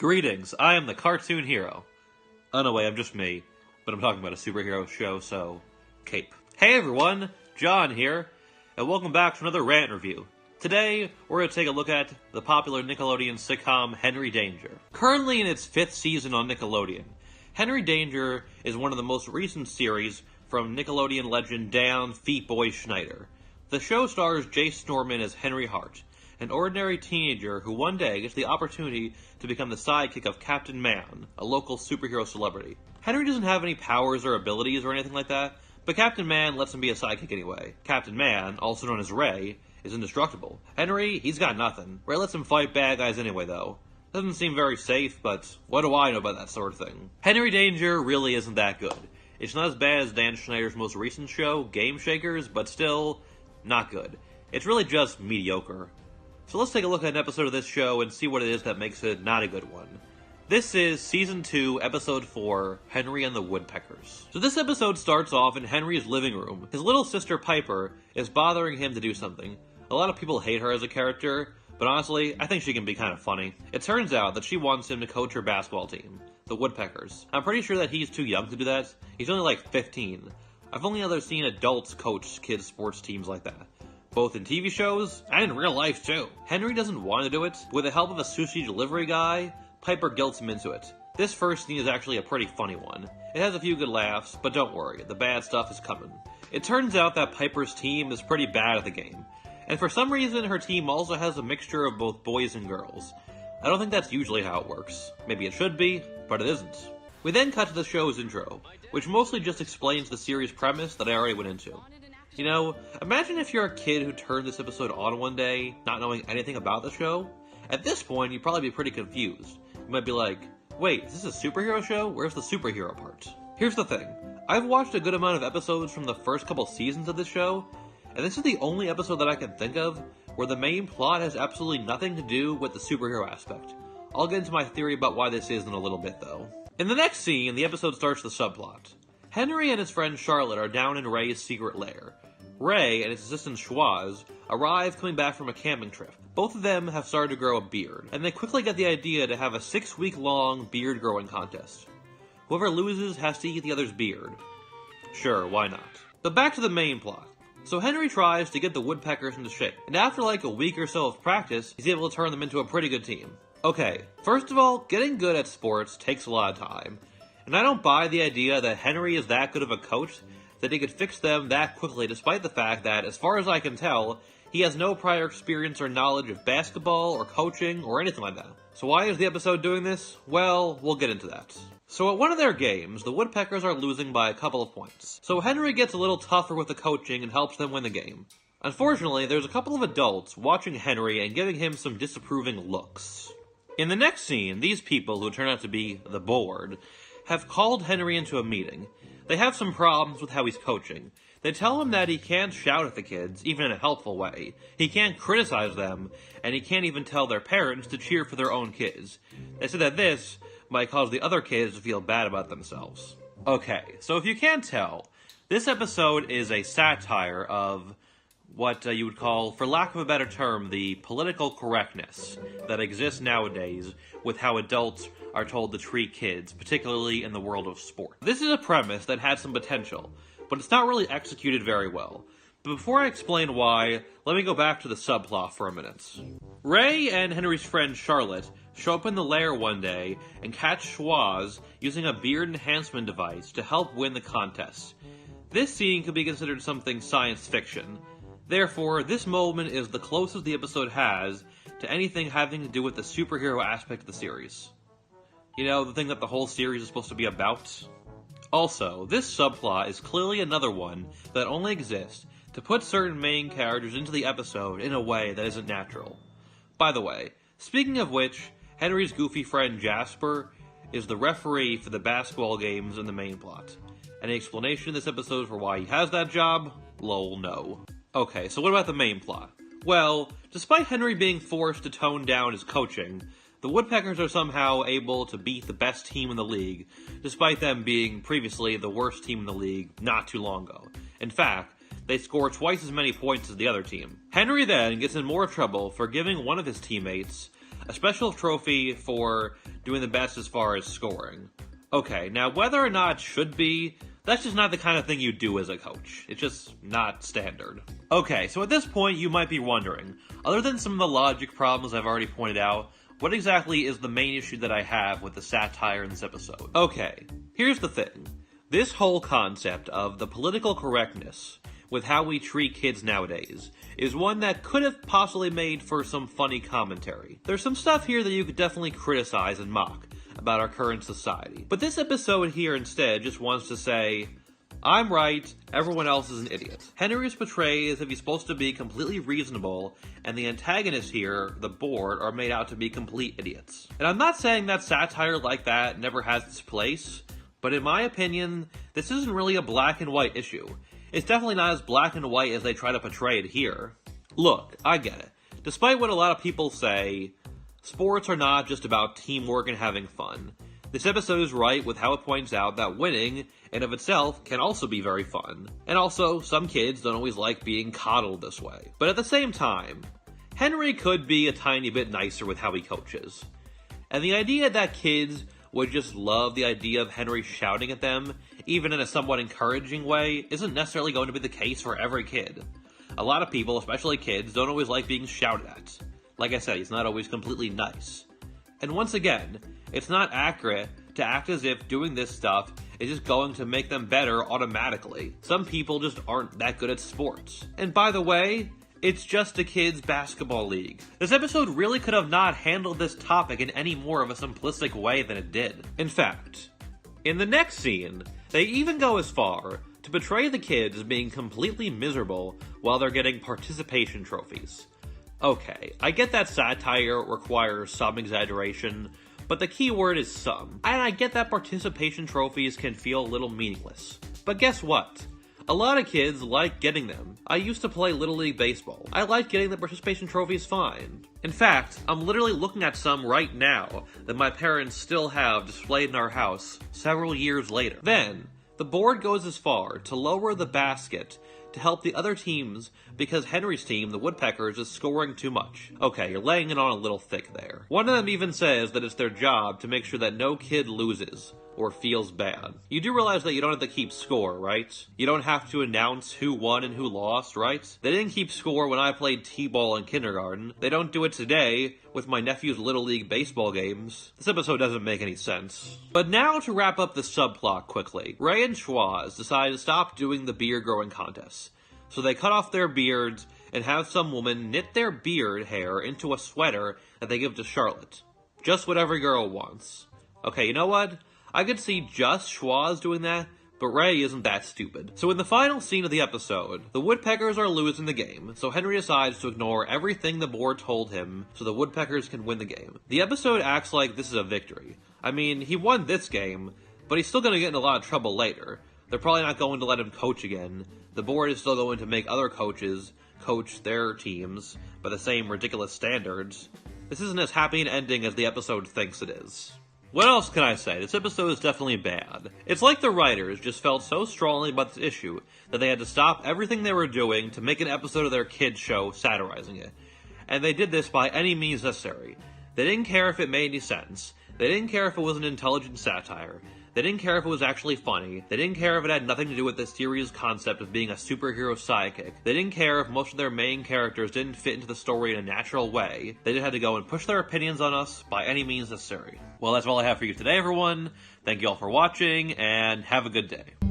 Greetings, I am the cartoon hero. Oh no, wait, I'm just me, but I'm talking about a superhero show, so cape. Hey everyone, John here, and welcome back to another Rant review. Today, we're going to take a look at the popular Nickelodeon sitcom Henry Danger. Currently in its 5th season on Nickelodeon, Henry Danger is one of the most recent series from Nickelodeon legend Dan "Feet Boy" Schneider. The show stars Jace Norman as Henry Hart, an ordinary teenager who one day gets the opportunity to become the sidekick of Captain Man, a local superhero celebrity. Henry doesn't have any powers or abilities or anything like that, but Captain Man lets him be a sidekick anyway. Captain Man, also known as Ray, is indestructible. Henry, he's got nothing. Ray lets him fight bad guys anyway, though. Doesn't seem very safe, but what do I know about that sort of thing? Henry Danger really isn't that good. It's not as bad as Dan Schneider's most recent show, Game Shakers, but still, not good. It's really just mediocre. So let's take a look at an episode of this show and see what it is that makes it not a good one. This is Season 2, Episode 4, Henry and the Woodpeckers. So this episode starts off in Henry's living room. His little sister Piper is bothering him to do something. A lot of people hate her as a character, but honestly, I think she can be kind of funny. It turns out that she wants him to coach her basketball team, the Woodpeckers. I'm pretty sure that he's too young to do that. He's only like 15. I've only ever seen adults coach kids' sports teams like that, both in TV shows and in real life too. Henry doesn't want to do it. With the help of a sushi delivery guy, Piper guilts him into it. This first scene is actually a pretty funny one. It has a few good laughs, but don't worry, the bad stuff is coming. It turns out that Piper's team is pretty bad at the game, and for some reason her team also has a mixture of both boys and girls. I don't think that's usually how it works. Maybe it should be, but it isn't. We then cut to the show's intro, which mostly just explains the series premise that I already went into. You know, imagine if you're a kid who turned this episode on one day, not knowing anything about the show. At this point, you'd probably be pretty confused. You might be like, wait, is this a superhero show? Where's the superhero part? Here's the thing. I've watched a good amount of episodes from the first couple seasons of this show, and this is the only episode that I can think of where the main plot has absolutely nothing to do with the superhero aspect. I'll get into my theory about why this is in a little bit, though. In the next scene, the episode starts the subplot. Henry and his friend Charlotte are down in Ray's secret lair. Ray and his assistant Schwaz arrive coming back from a camping trip. Both of them have started to grow a beard, and they quickly get the idea to have a 6-week-long beard growing contest. Whoever loses has to eat the other's beard. Sure, why not? But back to the main plot. So Henry tries to get the Woodpeckers into shape, and after like a week or so of practice, he's able to turn them into a pretty good team. Okay, first of all, getting good at sports takes a lot of time. And I don't buy the idea that Henry is that good of a coach that he could fix them that quickly, despite the fact that, as far as I can tell, he has no prior experience or knowledge of basketball or coaching or anything like that. So why is the episode doing this? Well, we'll get into that. So at one of their games, the Woodpeckers are losing by a couple of points. So Henry gets a little tougher with the coaching and helps them win the game. Unfortunately, there's a couple of adults watching Henry and giving him some disapproving looks. In the next scene, these people, who turn out to be the board, have called Henry into a meeting. They have some problems with how he's coaching. They tell him that he can't shout at the kids, even in a helpful way. He can't criticize them, and he can't even tell their parents to cheer for their own kids. They say that this might cause the other kids to feel bad about themselves. Okay, so if you can't tell, this episode is a satire of what you would call, for lack of a better term, the political correctness that exists nowadays with how adults are told to treat kids, particularly in the world of sport. This is a premise that had some potential, but it's not really executed very well. But before I explain why, let me go back to the subplot for a minute. Ray and Henry's friend Charlotte show up in the lair one day and catch Schwaz using a beard enhancement device to help win the contest. This scene could be considered something science fiction. Therefore, this moment is the closest the episode has to anything having to do with the superhero aspect of the series. You know, the thing that the whole series is supposed to be about? Also, this subplot is clearly another one that only exists to put certain main characters into the episode in a way that isn't natural. By the way, speaking of which, Henry's goofy friend Jasper is the referee for the basketball games in the main plot. Any explanation in this episode for why he has that job? Lol, no. Okay, so what about the main plot? Well, despite Henry being forced to tone down his coaching, the Woodpeckers are somehow able to beat the best team in the league, despite them being previously the worst team in the league not too long ago. In fact, they score twice as many points as the other team. Henry then gets in more trouble for giving one of his teammates A special trophy for doing the best as far as scoring. Okay, now whether or not it should be, that's just not the kind of thing you do as a coach. It's just not standard. Okay, so at this point you might be wondering, other than some of the logic problems I've already pointed out, what exactly is the main issue that I have with the satire in this episode? Okay, here's the thing. This whole concept of the political correctness with how we treat kids nowadays is one that could have possibly made for some funny commentary. There's some stuff here that you could definitely criticize and mock about our current society. But this episode here instead just wants to say, I'm right, everyone else is an idiot. Henry is portrayed as if he's supposed to be completely reasonable, and the antagonists here, the board, are made out to be complete idiots. And I'm not saying that satire like that never has its place, but in my opinion, this isn't really a black and white issue. It's definitely not as black and white as they try to portray it here. Look, I get it. Despite what a lot of people say, sports are not just about teamwork and having fun. This episode is right with how it points out that winning, in of itself, can also be very fun. And also, some kids don't always like being coddled this way. But at the same time, Henry could be a tiny bit nicer with how he coaches. And the idea that kids would just love the idea of Henry shouting at them, even in a somewhat encouraging way, isn't necessarily going to be the case for every kid. A lot of people, especially kids, don't always like being shouted at. Like I said, he's not always completely nice. And once again, it's not accurate to act as if doing this stuff is just going to make them better automatically. Some people just aren't that good at sports. And by the way, it's just a kids' basketball league. This episode really could have not handled this topic in any more of a simplistic way than it did. In fact, in the next scene, they even go as far to portray the kids as being completely miserable while they're getting participation trophies. Okay, I get that satire requires some exaggeration, but the key word is some. And I get that participation trophies can feel a little meaningless. But guess what? A lot of kids like getting them. I used to play Little League Baseball. I like getting the participation trophies fine. In fact, I'm literally looking at some right now that my parents still have displayed in our house several years later. Then, the board goes as far to lower the basket to help the other teams because Henry's team, the Woodpeckers, is scoring too much. Okay, you're laying it on a little thick there. One of them even says that it's their job to make sure that no kid loses or feels bad. You do realize that you don't have to keep score, right? You don't have to announce who won and who lost, right? They didn't keep score when I played t-ball in kindergarten. They don't do it today with my nephew's Little League baseball games. This episode doesn't make any sense. But now to wrap up the subplot quickly. Ray and Schwaz decide to stop doing the beard growing contests. So they cut off their beards and have some woman knit their beard hair into a sweater that they give to Charlotte. Just what every girl wants. Okay, you know what? I could see just Schwaz doing that, but Ray isn't that stupid. So in the final scene of the episode, the Woodpeckers are losing the game, so Henry decides to ignore everything the board told him so the Woodpeckers can win the game. The episode acts like this is a victory. I mean, he won this game, but he's still going to get in a lot of trouble later. They're probably not going to let him coach again. The board is still going to make other coaches coach their teams by the same ridiculous standards. This isn't as happy an ending as the episode thinks it is. What else can I say? This episode is definitely bad. It's like the writers just felt so strongly about this issue that they had to stop everything they were doing to make an episode of their kids' show satirizing it. And they did this by any means necessary. They didn't care if it made any sense. They didn't care if it was an intelligent satire. They didn't care if it was actually funny. They didn't care if it had nothing to do with the series' concept of being a superhero sidekick. They didn't care if most of their main characters didn't fit into the story in a natural way. They just had to go and push their opinions on us by any means necessary. Well, that's all I have for you today, everyone. Thank you all for watching, and have a good day.